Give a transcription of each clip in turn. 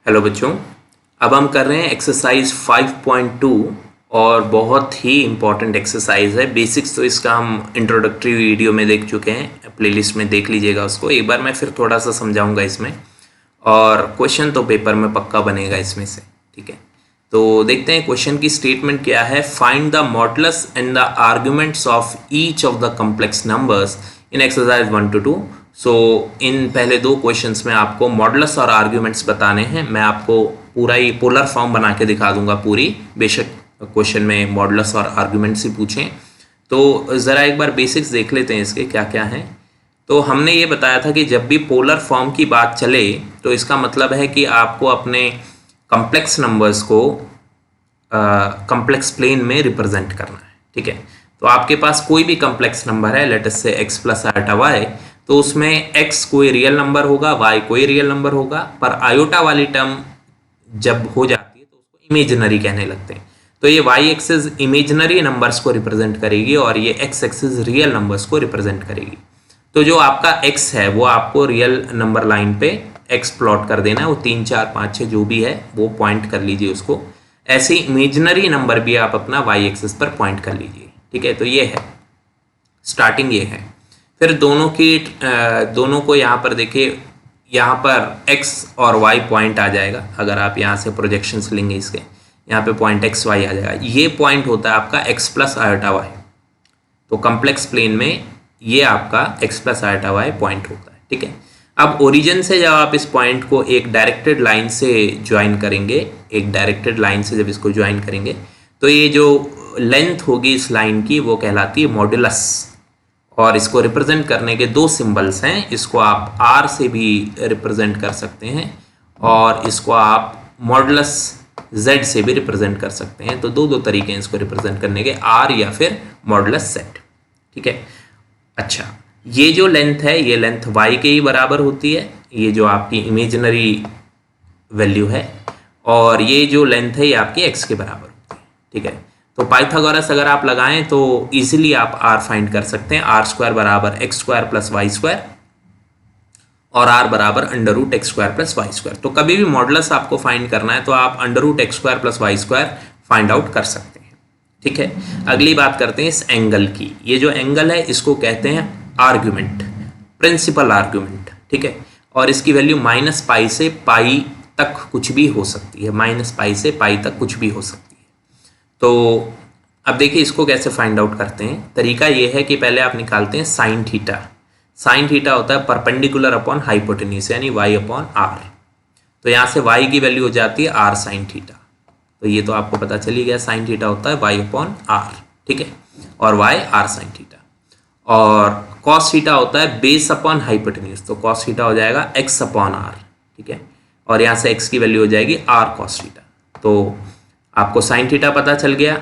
Hello बच्चों, अब हम कर रहे हैं एक्सरसाइज 5.2 और बहुत ही इम्पॉर्टेंट एक्सरसाइज है। बेसिक्स तो इसका हम इंट्रोडक्टरी वीडियो में देख चुके हैं, प्लेलिस्ट में देख लीजिएगा उसको। एक बार मैं फिर थोड़ा सा समझाऊंगा इसमें, और क्वेश्चन तो पेपर में पक्का बनेगा इसमें से। ठीक है, तो देखते हैं क्वेश्चन की स्टेटमेंट क्या है। Find the modulus and the arguments of each of the complex numbers in exercise 1 to 2। सो इन पहले दो क्वेश्चंस में आपको मॉडुलस और आर्ग्यूमेंट्स बताने हैं। मैं आपको पूरा ही पोलर फॉर्म बना के दिखा दूंगा पूरी, बेशक क्वेश्चन में मॉडुलस और आर्ग्यूमेंट्स ही पूछें। तो ज़रा एक बार बेसिक्स देख लेते हैं इसके क्या क्या हैं। तो हमने ये बताया था कि जब भी पोलर फॉर्म की बात चले तो इसका मतलब है कि आपको अपने कॉम्प्लेक्स नंबर्स को कॉम्प्लेक्स प्लेन में रिप्रेजेंट करना है। ठीक है, तो आपके पास कोई भी कॉम्प्लेक्स नंबर है, लेट अस से x प्लस आयोटा वाई, तो उसमें x कोई रियल नंबर होगा, y कोई रियल नंबर होगा, पर आयोटा वाली टर्म जब हो जाती है तो उसको इमेजिनरी कहने लगते हैं। तो ये y एक्सिस इमेजिनरी नंबर्स को रिप्रेजेंट करेगी और ये x एक्सिस रियल नंबर्स को रिप्रेजेंट करेगी। तो जो आपका x है वो आपको रियल नंबर लाइन पे x प्लॉट कर देना है, वो 3 4 5 6 जो भी है वो पॉइंट कर लीजिए उसको। ऐसे इमेजिनरी नंबर भी आप अपना y एक्सिस पर पॉइंट कर लीजिए। ठीक है, तो ये है स्टार्टिंग, ये है। फिर दोनों को यहाँ पर देखिए, यहाँ पर x और y पॉइंट आ जाएगा। अगर आप यहाँ से प्रोजेक्शंस लेंगे इसके, यहाँ पे पॉइंट x y आ जाएगा। ये पॉइंट होता है आपका x प्लस आयोटा y। तो कॉम्प्लेक्स प्लेन में ये आपका x plus iota y point होता है। ठीक है, अब ओरिजिन से जब आप इस पॉइंट को एक डायरेक्टेड लाइन से ज्वाइन करेंगे, एक डायरेक्टेड लाइन से जब इसको ज्वाइन करेंगे तो ये जो लेंथ होगी इस लाइन की वो कहलाती है मॉडुलस। और इसको रिप्रेजेंट करने के दो सिंबल्स हैं, इसको आप r से भी रिप्रेजेंट कर सकते हैं और इसको आप मॉडुलस z से भी रिप्रेजेंट कर सकते हैं। तो दो तरीके हैं इसको रिप्रेजेंट करने के, r या फिर मॉडुलस z। ठीक है, अच्छा, ये जो लेंथ है ये लेंथ y के ही बराबर होती है, ये जो आपकी इमेजिनरी वैल्यू है, और ये जो लेंथ है ये आपकी x के बराबर होती है। ठीक है, तो पाइथागोरस अगर आप लगाएं तो इजीली आप r फाइंड कर सकते हैं। आर स्क्वायर बराबर X square plus Y square और r बराबर under root X square plus Y square. तो कभी भी मॉडुलस आपको फाइंड करना है तो आप under root X square plus Y square find out कर सकते हैं। ठीक है, अगली बात करते हैं इस एंगल की। ये जो एंगल है इसको कहते हैं आर्ग्यूमेंट, प्रिंसिपल आर्ग्यूमेंट। ठीक है, और इसकी वैल्यू -π से π तक कुछ भी हो सकती है, -π से π तक कुछ भी हो सकती है। तो अब देखिए इसको कैसे फाइंड आउट करते हैं। तरीका ये है कि पहले आप निकालते हैं साइन थीटा। साइन थीटा होता है परपेंडिकुलर अपॉन हाइपोटेन्यूज, यानी y अपॉन r। तो यहाँ से y की वैल्यू हो जाती है r साइन थीटा। तो ये तो आपको पता चल ही गया, साइन थीटा होता है y अपॉन r। ठीक है, और y r साइन थीटा। और कॉस थीटा होता है बेस अपॉन हाइपोटेन्यूज, तो कॉस थीटा हो जाएगा x अपॉन r। ठीक है, और यहाँ से x की वैल्यू हो जाएगी r कॉस थीटा। तो आपको साइन थीटा पता चल गया,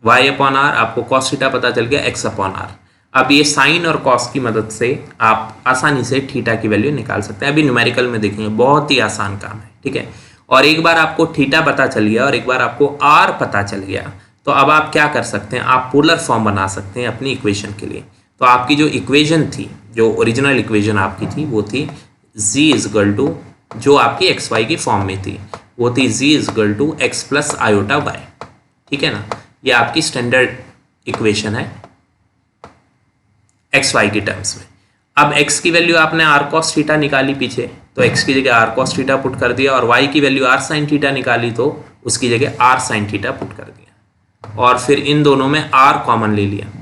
y अपॉन r, आपको कॉस थीटा पता चल गया, x अपॉन r। अब ये साइन और कॉस की मदद से आप आसानी से थीटा की वैल्यू निकाल सकते हैं। अभी न्यूमेरिकल में देखेंगे, बहुत ही आसान काम है। ठीक है, और एक बार आपको थीटा पता चल गया और एक बार आपको r पता चल गया तो अब आप क्या कर सकते हैं, आप पोलर फॉर्म बना सकते हैं अपनी इक्वेशन के लिए। तो आपकी जो इक्वेशन थी, जो ओरिजिनल इक्वेशन आपकी थी वो थी z इजगल टू, जो आपकी एक्स वाई की फॉर्म में थी वो थी z is equal to X plus iota Y. ठीक है ना, ये आपकी स्टैंडर्ड इक्वेशन है एक्स वाई की टर्म्स में। अब x की वैल्यू आपने r cos थीटा निकाली पीछे, तो x की जगह r cos थीटा पुट कर दिया, और y की वैल्यू r sin थीटा निकाली तो उसकी जगह r sin थीटा पुट कर दिया, और फिर इन दोनों में r कॉमन ले लिया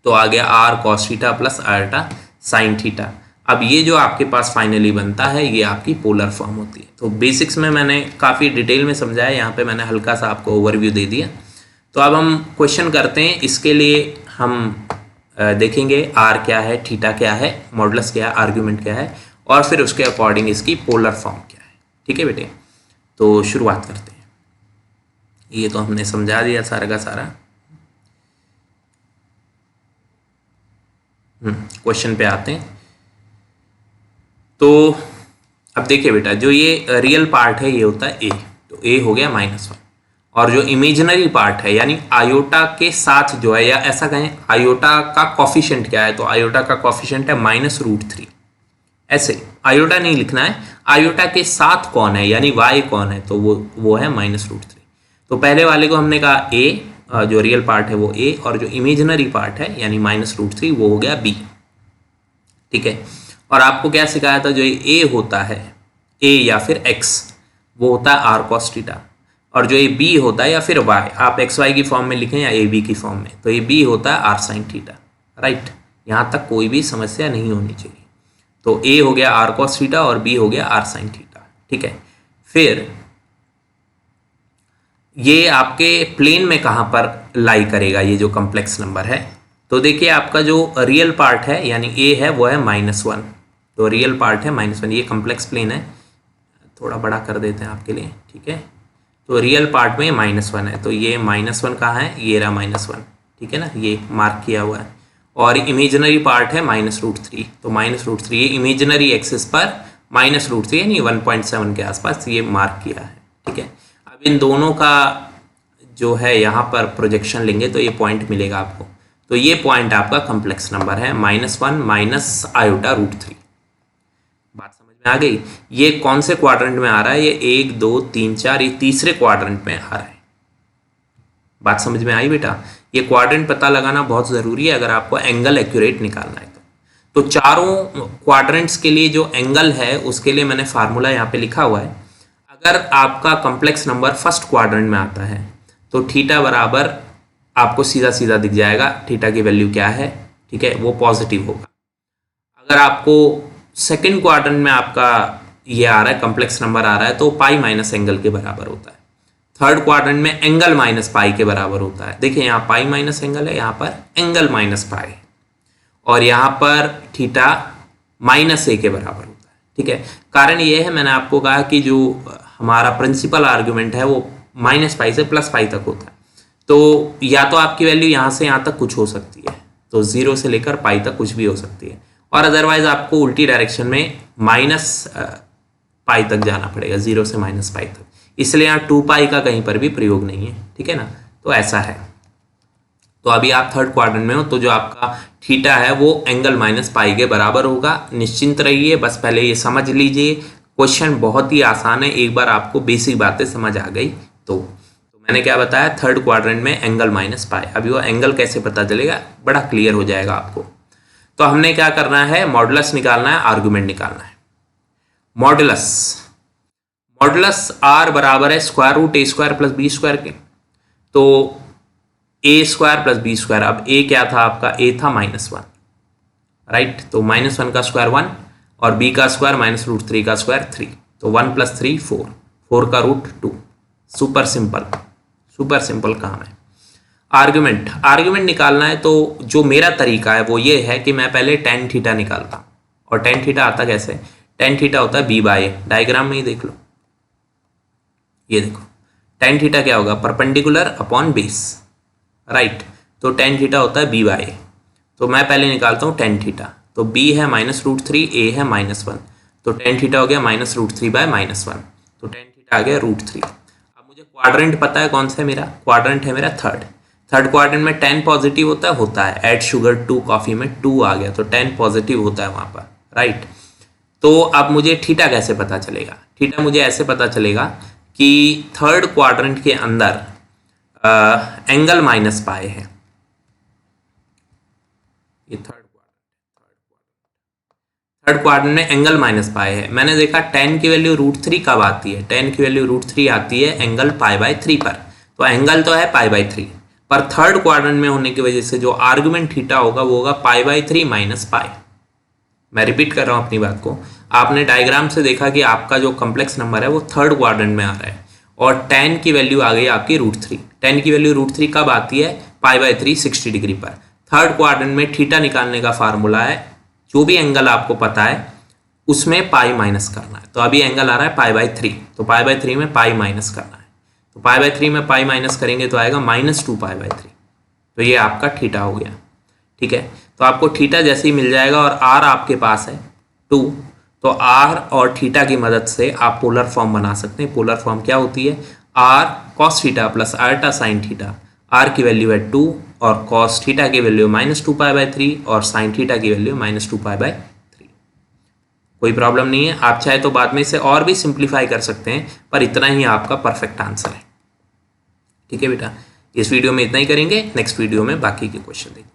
तो आ गया r cos theta plus iota sin theta. अब ये जो आपके पास फाइनली बनता है ये आपकी पोलर फॉर्म होती है। तो बेसिक्स में मैंने काफ़ी डिटेल में समझाया, यहाँ पे मैंने हल्का सा आपको ओवरव्यू दे दिया। तो अब हम क्वेश्चन करते हैं। इसके लिए हम देखेंगे r क्या है, थीटा क्या है, मॉडुलस क्या है, आर्ग्यूमेंट क्या है, और फिर उसके अकॉर्डिंग इसकी पोलर फॉर्म क्या है। ठीक है बेटे, तो शुरुआत करते हैं। ये तो हमने समझा दिया सारा का सारा। क्वेश्चन पे आते हैं। तो अब देखिए बेटा, जो ये रियल पार्ट है ये होता है a, तो a हो गया -1, और जो इमेजिनरी पार्ट है यानी आयोटा के साथ जो है, या ऐसा कहें आयोटा का कॉफिशिएंट क्या है, तो आयोटा का कॉफिशिएंट है -√3। ऐसे आयोटा नहीं लिखना है, आयोटा के साथ कौन है यानी y कौन है, तो वो है -√3। तो पहले वाले को हमने कहा a, जो रियल पार्ट है वो a, और जो इमेजिनरी पार्ट है यानी -√3 वो हो गया b। ठीक है, और आपको क्या सिखाया था, जो a होता है a या फिर x वो होता है r cos थीटा, और जो ये b होता है या फिर y, आप xy की फॉर्म में लिखें या ab की फॉर्म में, तो ये b होता है r sin थीटा। राइट, यहाँ तक कोई भी समस्या नहीं होनी चाहिए। तो a हो गया r cos थीटा और b हो गया r sin थीटा। ठीक है, फिर ये आपके प्लेन में कहाँ पर लाई करेगा ये जो कॉम्प्लेक्स नंबर है, तो देखिए आपका जो रियल पार्ट है यानी a है वो है -1, तो रियल पार्ट है -1, ये कॉम्प्लेक्स प्लेन है, थोड़ा बड़ा कर देते हैं आपके लिए। ठीक है, तो रियल पार्ट में -1 है, तो ये -1 कहाँ है, ये रहा -1। ठीक है ना, ये मार्क किया हुआ है, और इमेजिनरी पार्ट है -√3, तो -√3 ये इमेजिनरी एक्सिस पर -√3 यानी 1.7 के आसपास ये मार्क किया है। ठीक है, अब इन दोनों का जो है यहाँ पर प्रोजेक्शन लेंगे तो ये पॉइंट मिलेगा आपको, तो ये पॉइंट आपका कॉम्प्लेक्स नंबर है -1 माइनस आयोटा √3। बात समझ में आ गई? ये कौन से क्वाड्रेंट में आ रहा है, ये 1 2 3 4, ये तीसरे क्वाड्रेंट में आ रहा है। बात समझ में आई बेटा? ये क्वाड्रेंट पता लगाना बहुत ज़रूरी है अगर आपको एंगल एक्यूरेट निकालना है तो चारों क्वाड्रेंट्स के लिए जो एंगल है उसके लिए मैंने फार्मूला यहाँ पे लिखा हुआ है। अगर आपका कॉम्प्लेक्स नंबर फर्स्ट क्वाड्रेंट में आता है तो थीटा बराबर आपको सीधा सीधा दिख जाएगा, थीटा की वैल्यू क्या है। ठीक है, वो पॉजिटिव होगा। अगर आपको सेकंड क्वाड्रेंट में आपका ये आ रहा है, कॉम्प्लेक्स नंबर आ रहा है, तो पाई माइनस एंगल के बराबर होता है। थर्ड क्वाड्रेंट में एंगल माइनस पाई के बराबर होता है। देखिए यहाँ पाई माइनस एंगल है, यहाँ पर एंगल माइनस पाई, और यहाँ पर थीटा -a के बराबर होता है। ठीक है, कारण ये है मैंने आपको कहा कि जो हमारा प्रिंसिपल आर्गुमेंट है वो -पाई से +पाई तक होता है, तो या तो आपकी वैल्यू यहाँ से यहाँ तक कुछ हो सकती है, तो 0 से लेकर पाई तक कुछ भी हो सकती है, और अदरवाइज आपको उल्टी डायरेक्शन में -पाई तक जाना पड़ेगा, 0 से -पाई तक, इसलिए यहाँ 2 पाई का कहीं पर भी प्रयोग नहीं है। ठीक है ना, तो ऐसा है। तो अभी आप थर्ड क्वाड्रेंट में हो, तो जो आपका थीटा है वो एंगल -पाई के बराबर होगा। निश्चिंत रहिए, बस पहले ये समझ लीजिए, क्वेश्चन बहुत ही आसान है, एक बार आपको बेसिक बातें समझ आ गई तो मैंने क्या बताया, थर्ड क्वाड्रेंट में एंगल -पाई। अभी वो एंगल कैसे पता चलेगा, बड़ा क्लियर हो जाएगा आपको। तो हमने क्या करना है, मॉडुलस निकालना है, आर्गुमेंट निकालना है। मॉडुलस आर बराबर है √a² + b² के, तो a² + b², अब a क्या था आपका, a था -1, राइट, तो -1 का स्क्वायर 1 और b का स्क्वायर -√3 का स्क्वायर 3, तो 1 + 3 4, 4 का रूट 2। सुपर सिंपल काम है। आर्ग्यूमेंट निकालना है, तो जो मेरा तरीका है वो ये है कि मैं पहले tan थीटा निकालता हूँ, और tan थीटा आता कैसे, tan थीटा होता है b/a, डायग्राम में ही देख लो, ये देखो tan थीटा क्या होगा, परपेंडिकुलर अपॉन बेस, राइट, तो tan थीटा होता है b/a। तो मैं पहले निकालता हूँ tan थीटा, तो b है -√3, a है -1, तो tan थीटा हो गया -√3/-1, तो tan थीटा आ गया √3। अब मुझे क्वाड्रेंट पता है कौन सा है मेरा, क्वाड्रेंट है मेरा थर्ड क्वाड्रेंट में tan पॉजिटिव होता है, ऐड शुगर टू कॉफी में 2 आ गया, तो tan पॉजिटिव होता है वहाँ पर, राइट। तो अब मुझे थीटा कैसे पता चलेगा, थीटा मुझे ऐसे पता चलेगा कि थर्ड क्वाड्रेंट के अंदर एंगल -पाई है, ये थर्ड क्वाड्रेंट में एंगल -पाई है। मैंने देखा tan की वैल्यू √3 कब आती है, tan की वैल्यू √3 आती है एंगल π/3 पर, तो एंगल तो है π/3, पर थर्ड क्वाड्रेंट में होने की वजह से जो आर्गुमेंट थीटा होगा वो होगा π/3 - पाई। मैं रिपीट कर रहा हूँ अपनी बात को, आपने डायग्राम से देखा कि आपका जो कॉम्प्लेक्स नंबर है वो थर्ड क्वाड्रेंट में आ रहा है, और tan की वैल्यू आ गई आपकी √3। tan की वैल्यू √3 कब आती है, π/3 60 डिग्री पर। थर्ड क्वाड्रेंट में थीटा निकालने का फार्मूला है, जो भी एंगल आपको पता है उसमें पाई माइनस करना है। तो अभी एंगल आ रहा है π/3, तो π/3 में पाई माइनस करना है, तो π/3 में पाई माइनस करेंगे तो आएगा -2π/3, तो ये आपका थीटा हो गया। ठीक है, तो आपको थीटा जैसे ही मिल जाएगा और आर आपके पास है 2, तो आर और थीटा की मदद से आप पोलर फॉर्म बना सकते हैं। पोलर फॉर्म क्या होती है, R cos theta + iota sin theta, R की वैल्यू है 2 और cos थीटा की वैल्यू -2π/3 और sin थीटा की वैल्यू -2π/3। कोई प्रॉब्लम नहीं है। आप चाहे तो बाद में इसे और भी सिंप्लीफाई कर सकते हैं, पर इतना ही आपका परफेक्ट आंसर है। ठीक है बेटा, इस वीडियो में इतना ही करेंगे, नेक्स्ट वीडियो में बाकी के क्वेश्चन देखेंगे।